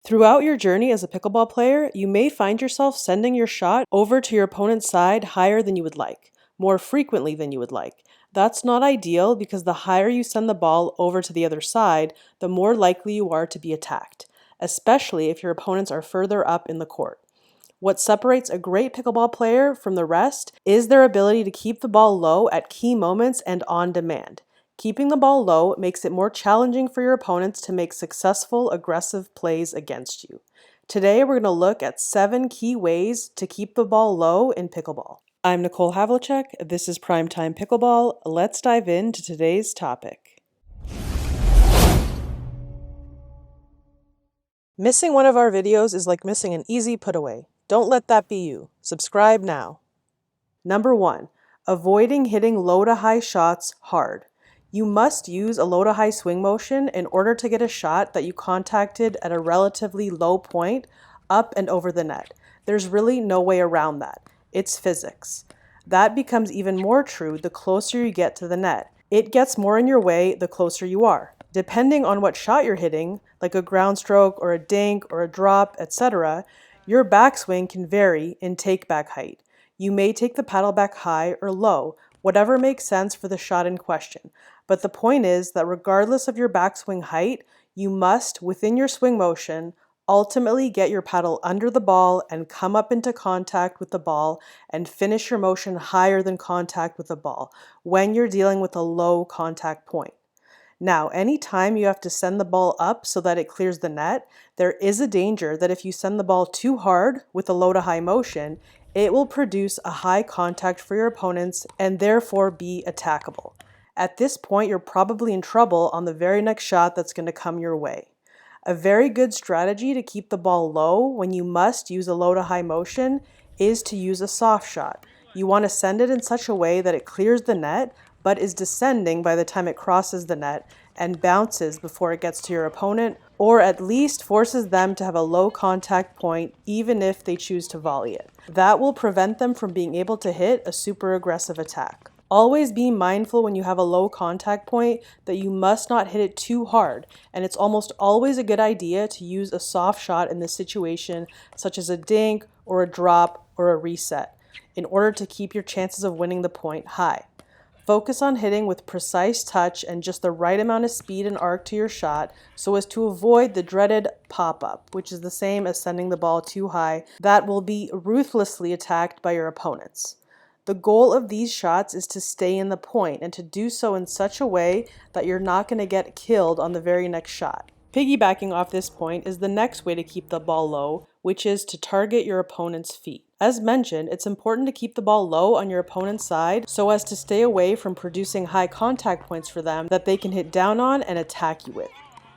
Throughout your journey as a pickleball player, you may find yourself sending your shot over to your opponent's side higher than you would like, more frequently than you would like. That's not ideal because the higher you send the ball over to the other side, the more likely you are to be attacked, especially if your opponents are further up in the court. What separates a great pickleball player from the rest is their ability to keep the ball low at key moments and on demand. Keeping the ball low makes it more challenging for your opponents to make successful, aggressive plays against you. Today, we're going to look at 7 key ways to keep the ball low in pickleball. I'm Nicole Havlicek. This is Primetime Pickleball. Let's dive into today's topic. Missing one of our videos is like missing an easy put-away. Don't let that be you. Subscribe now. Number 1. Avoiding hitting low to high shots hard. You must use a low to high swing motion in order to get a shot that you contacted at a relatively low point up and over the net. There's really no way around that. It's physics. That becomes even more true the closer you get to the net. It gets more in your way the closer you are. Depending on what shot you're hitting, like a ground stroke or a dink or a drop, etc., your backswing can vary in take-back height. You may take the paddle back high or low, whatever makes sense for the shot in question. But the point is that regardless of your backswing height, you must, within your swing motion, ultimately get your paddle under the ball and come up into contact with the ball and finish your motion higher than contact with the ball when you're dealing with a low contact point. Now, anytime you have to send the ball up so that it clears the net, there is a danger that if you send the ball too hard with a low to high motion, it will produce a high contact for your opponents and therefore be attackable. At this point, you're probably in trouble on the very next shot that's going to come your way. A very good strategy to keep the ball low when you must use a low to high motion is to use a soft shot. You want to send it in such a way that it clears the net, but is descending by the time it crosses the net and bounces before it gets to your opponent, or at least forces them to have a low contact point even if they choose to volley it. That will prevent them from being able to hit a super aggressive attack. Always be mindful when you have a low contact point that you must not hit it too hard, and it's almost always a good idea to use a soft shot in this situation, such as a dink or a drop or a reset, in order to keep your chances of winning the point high. Focus on hitting with precise touch and just the right amount of speed and arc to your shot so as to avoid the dreaded pop-up, which is the same as sending the ball too high, that will be ruthlessly attacked by your opponents. The goal of these shots is to stay in the point and to do so in such a way that you're not going to get killed on the very next shot. Piggybacking off this point is the next way to keep the ball low, which is to target your opponent's feet. As mentioned, it's important to keep the ball low on your opponent's side so as to stay away from producing high contact points for them that they can hit down on and attack you with.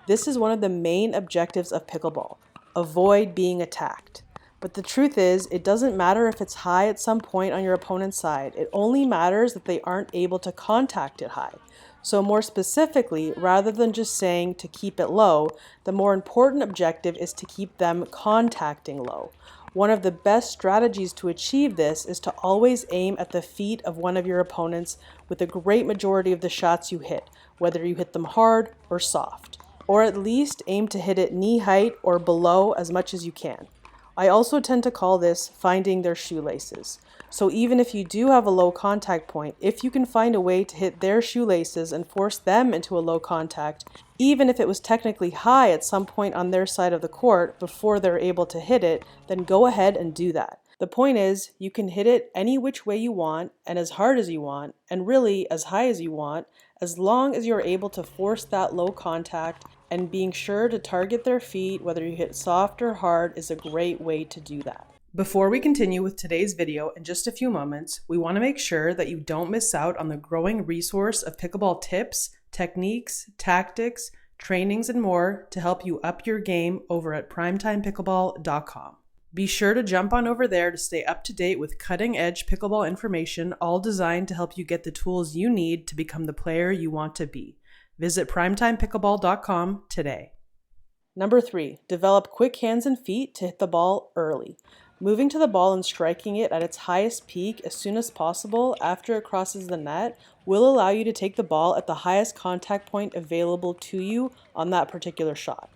This is one of the main objectives of pickleball. Avoid being attacked. But the truth is, it doesn't matter if it's high at some point on your opponent's side. It only matters that they aren't able to contact it high. So more specifically, rather than just saying to keep it low, the more important objective is to keep them contacting low. One of the best strategies to achieve this is to always aim at the feet of one of your opponents with a great majority of the shots you hit, whether you hit them hard or soft. Or at least aim to hit it knee height or below as much as you can. I also tend to call this finding their shoelaces. So even if you do have a low contact point, if you can find a way to hit their shoelaces and force them into a low contact, even if it was technically high at some point on their side of the court before they're able to hit it, then go ahead and do that. The point is, you can hit it any which way you want and as hard as you want, and really as high as you want, as long as you're able to force that low contact, and being sure to target their feet, whether you hit soft or hard, is a great way to do that. Before we continue with today's video in just a few moments, we want to make sure that you don't miss out on the growing resource of pickleball tips, techniques, tactics, trainings, and more to help you up your game over at primetimepickleball.com. Be sure to jump on over there to stay up to date with cutting-edge pickleball information, all designed to help you get the tools you need to become the player you want to be. Visit primetimepickleball.com today. Number 3, develop quick hands and feet to hit the ball early. Moving to the ball and striking it at its highest peak as soon as possible after it crosses the net will allow you to take the ball at the highest contact point available to you on that particular shot.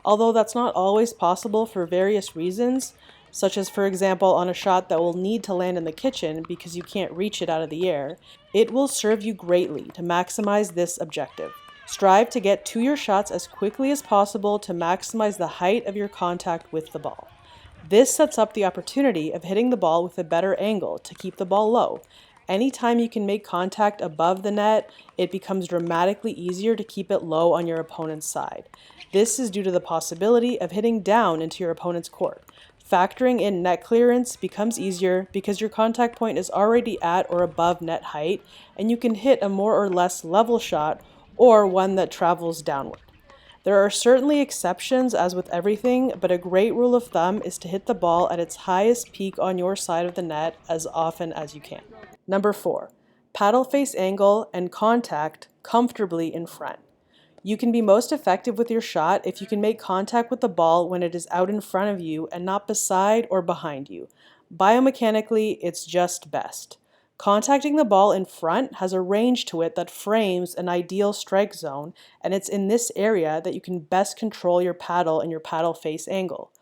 Although that's not always possible for various reasons, such as, for example, on a shot that will need to land in the kitchen because you can't reach it out of the air, it will serve you greatly to maximize this objective. Strive to get to your shots as quickly as possible to maximize the height of your contact with the ball. This sets up the opportunity of hitting the ball with a better angle to keep the ball low. Anytime you can make contact above the net, it becomes dramatically easier to keep it low on your opponent's side. This is due to the possibility of hitting down into your opponent's court. Factoring in net clearance becomes easier because your contact point is already at or above net height, and you can hit a more or less level shot or one that travels downward. There are certainly exceptions, as with everything, but a great rule of thumb is to hit the ball at its highest peak on your side of the net as often as you can. Number 4, paddle face angle and contact comfortably in front. You can be most effective with your shot if you can make contact with the ball when it is out in front of you and not beside or behind you. Biomechanically, it's just best. Contacting the ball in front has a range to it that frames an ideal strike zone, and it's in this area that you can best control your paddle and your paddle face angle.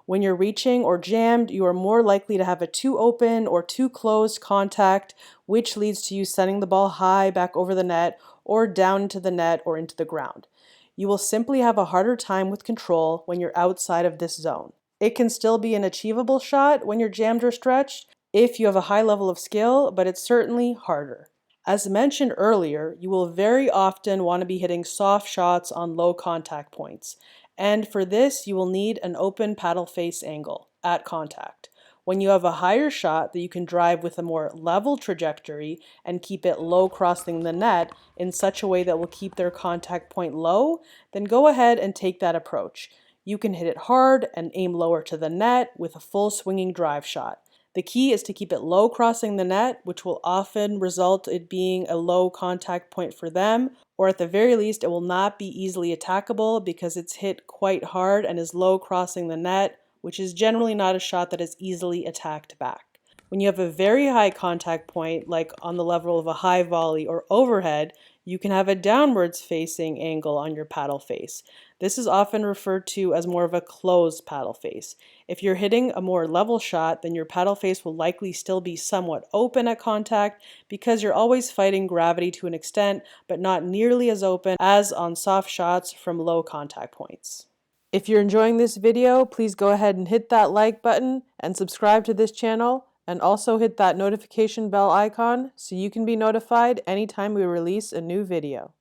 When you're reaching or jammed, you are more likely to have a too open or too closed contact, which leads to you sending the ball high back over the net or down into the net or into the ground. You will simply have a harder time with control when you're outside of this zone. It can still be an achievable shot when you're jammed or stretched if you have a high level of skill, but it's certainly harder. As mentioned earlier, you will very often want to be hitting soft shots on low contact points, and for this you will need an open paddle face angle at contact. When you have a higher shot that you can drive with a more level trajectory and keep it low crossing the net in such a way that will keep their contact point low, then go ahead and take that approach. You can hit it hard and aim lower to the net with a full swinging drive shot. The key is to keep it low crossing the net, which will often result in being a low contact point for them, or at the very least, it will not be easily attackable because it's hit quite hard and is low crossing the net, which is generally not a shot that is easily attacked back. When you have a very high contact point, like on the level of a high volley or overhead, you can have a downwards facing angle on your paddle face. This is often referred to as more of a closed paddle face. If you're hitting a more level shot, then your paddle face will likely still be somewhat open at contact because you're always fighting gravity to an extent, but not nearly as open as on soft shots from low contact points. If you're enjoying this video, please go ahead and hit that like button and subscribe to this channel, and also hit that notification bell icon so you can be notified anytime we release a new video.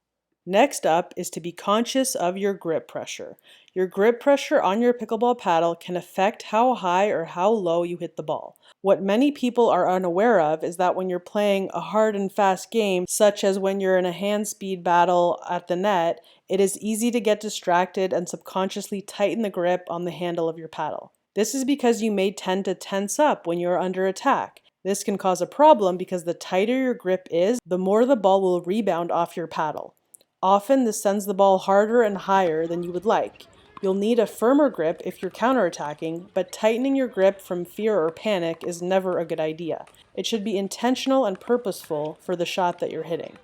Next up is to be conscious of your grip pressure. Your grip pressure on your pickleball paddle can affect how high or how low you hit the ball. What many people are unaware of is that when you're playing a hard and fast game, such as when you're in a hand speed battle at the net, it is easy to get distracted and subconsciously tighten the grip on the handle of your paddle. This is because you may tend to tense up when you're under attack. This can cause a problem because the tighter your grip is, the more the ball will rebound off your paddle. Often this sends the ball harder and higher than you would like. You'll need a firmer grip if you're counterattacking, but tightening your grip from fear or panic is never a good idea. It should be intentional and purposeful for the shot that you're hitting.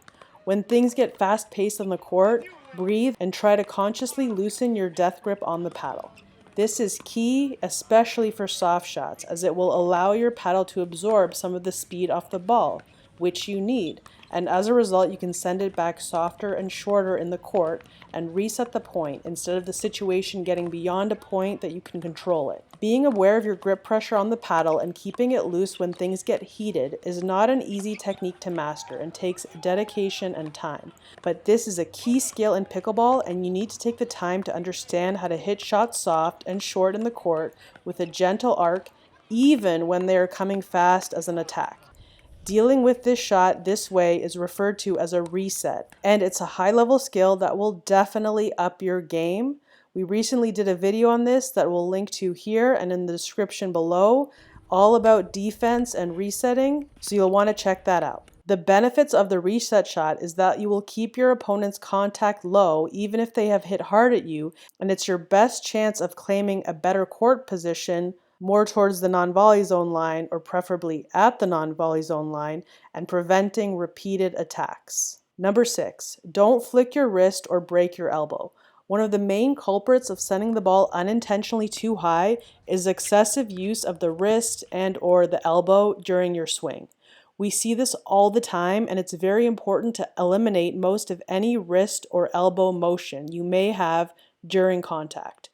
When things get fast-paced on the court, breathe and try to consciously loosen your death grip on the paddle. This is key, especially for soft shots, as it will allow your paddle to absorb some of the speed off the ball, which you need, and as a result you can send it back softer and shorter in the court and reset the point instead of the situation getting beyond a point that you can control it. Being aware of your grip pressure on the paddle and keeping it loose when things get heated is not an easy technique to master and takes dedication and time. But this is a key skill in pickleball, and you need to take the time to understand how to hit shots soft and short in the court with a gentle arc, even when they are coming fast as an attack. Dealing with this shot this way is referred to as a reset, and it's a high-level skill that will definitely up your game. We recently did a video on this that we'll link to here and in the description below, all about defense and resetting, so you'll want to check that out. The benefits of the reset shot is that you will keep your opponent's contact low even if they have hit hard at you, and it's your best chance of claiming a better court position more towards the non-volley zone line, or preferably at the non-volley zone line, and preventing repeated attacks. Number 6, don't flick your wrist or break your elbow. One of the main culprits of sending the ball unintentionally too high is excessive use of the wrist and/or the elbow during your swing. We see this all the time, and it's very important to eliminate most of any wrist or elbow motion you may have during contact.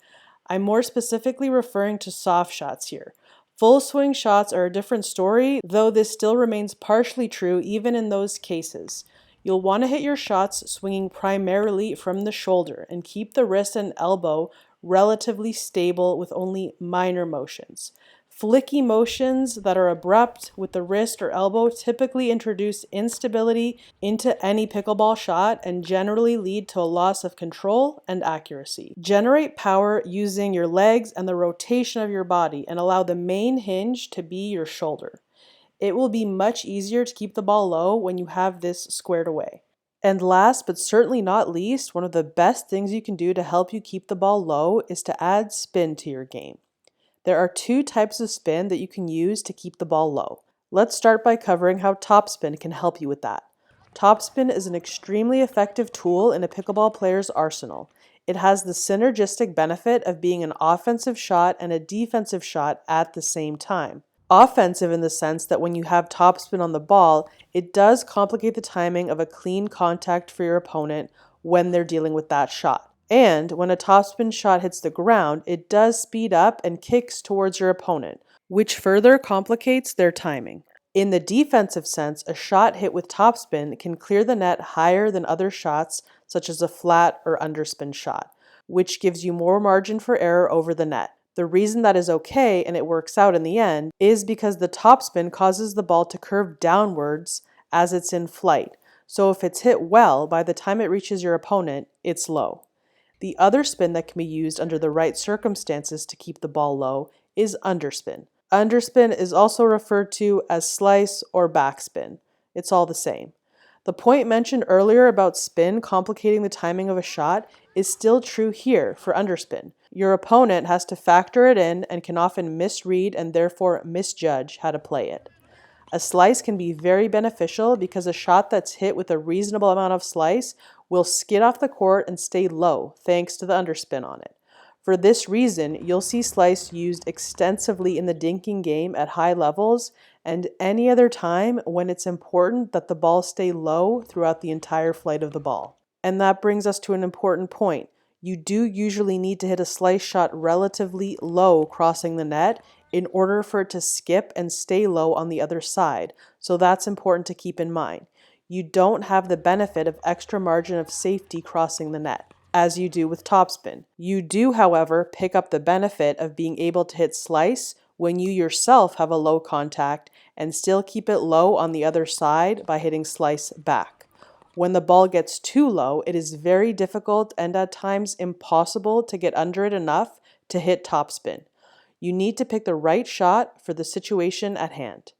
I'm more specifically referring to soft shots here. Full swing shots are a different story, though this still remains partially true even in those cases. You'll want to hit your shots swinging primarily from the shoulder and keep the wrist and elbow relatively stable with only minor motions. Flicky motions that are abrupt with the wrist or elbow typically introduce instability into any pickleball shot and generally lead to a loss of control and accuracy. Generate power using your legs and the rotation of your body and allow the main hinge to be your shoulder. It will be much easier to keep the ball low when you have this squared away. And last but certainly not least, one of the best things you can do to help you keep the ball low is to add spin to your game. There are two types of spin that you can use to keep the ball low. Let's start by covering how topspin can help you with that. Topspin is an extremely effective tool in a pickleball player's arsenal. It has the synergistic benefit of being an offensive shot and a defensive shot at the same time. Offensive in the sense that when you have topspin on the ball, it does complicate the timing of a clean contact for your opponent when they're dealing with that shot. And when a topspin shot hits the ground, it does speed up and kicks towards your opponent, which further complicates their timing. In the defensive sense, a shot hit with topspin can clear the net higher than other shots, such as a flat or underspin shot, which gives you more margin for error over the net. The reason that is okay and it works out in the end is because the topspin causes the ball to curve downwards as it's in flight. So if it's hit well, by the time it reaches your opponent, it's low. The other spin that can be used under the right circumstances to keep the ball low is underspin. Underspin is also referred to as slice or backspin. It's all the same. The point mentioned earlier about spin complicating the timing of a shot is still true here for underspin. Your opponent has to factor it in and can often misread and therefore misjudge how to play it. A slice can be very beneficial because a shot that's hit with a reasonable amount of slice will skid off the court and stay low thanks to the underspin on it. For this reason, you'll see slice used extensively in the dinking game at high levels and any other time when it's important that the ball stay low throughout the entire flight of the ball. And that brings us to an important point. You do usually need to hit a slice shot relatively low crossing the net in order for it to skip and stay low on the other side, so that's important to keep in mind. You don't have the benefit of extra margin of safety crossing the net, as you do with topspin. You do, however, pick up the benefit of being able to hit slice when you yourself have a low contact and still keep it low on the other side by hitting slice back. When the ball gets too low, it is very difficult and at times impossible to get under it enough to hit topspin. You need to pick the right shot for the situation at hand.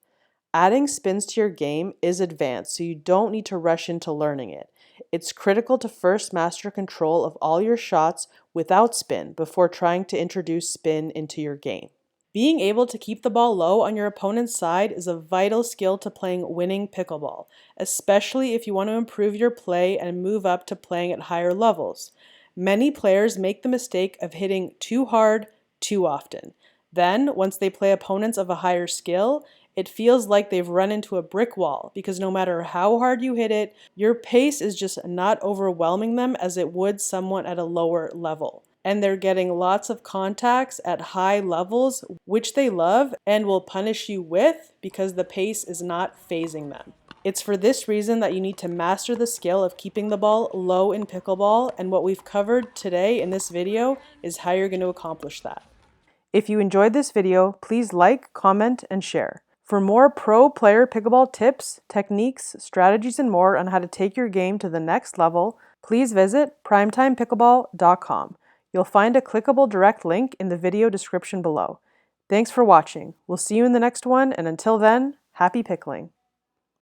Adding spins to your game is advanced, so you don't need to rush into learning it. It's critical to first master control of all your shots without spin before trying to introduce spin into your game. Being able to keep the ball low on your opponent's side is a vital skill to playing winning pickleball, especially if you want to improve your play and move up to playing at higher levels. Many players make the mistake of hitting too hard too often. Then, once they play opponents of a higher skill, it feels like they've run into a brick wall because no matter how hard you hit it, your pace is just not overwhelming them as it would someone at a lower level. And they're getting lots of contacts at high levels, which they love and will punish you with because the pace is not fazing them. It's for this reason that you need to master the skill of keeping the ball low in pickleball, and what we've covered today in this video is how you're going to accomplish that. If you enjoyed this video, please like, comment, and share. For more pro player pickleball tips, techniques, strategies, and more on how to take your game to the next level, please visit primetimepickleball.com. You'll find a clickable direct link in the video description below. Thanks for watching. We'll see you in the next one, and until then, happy pickling.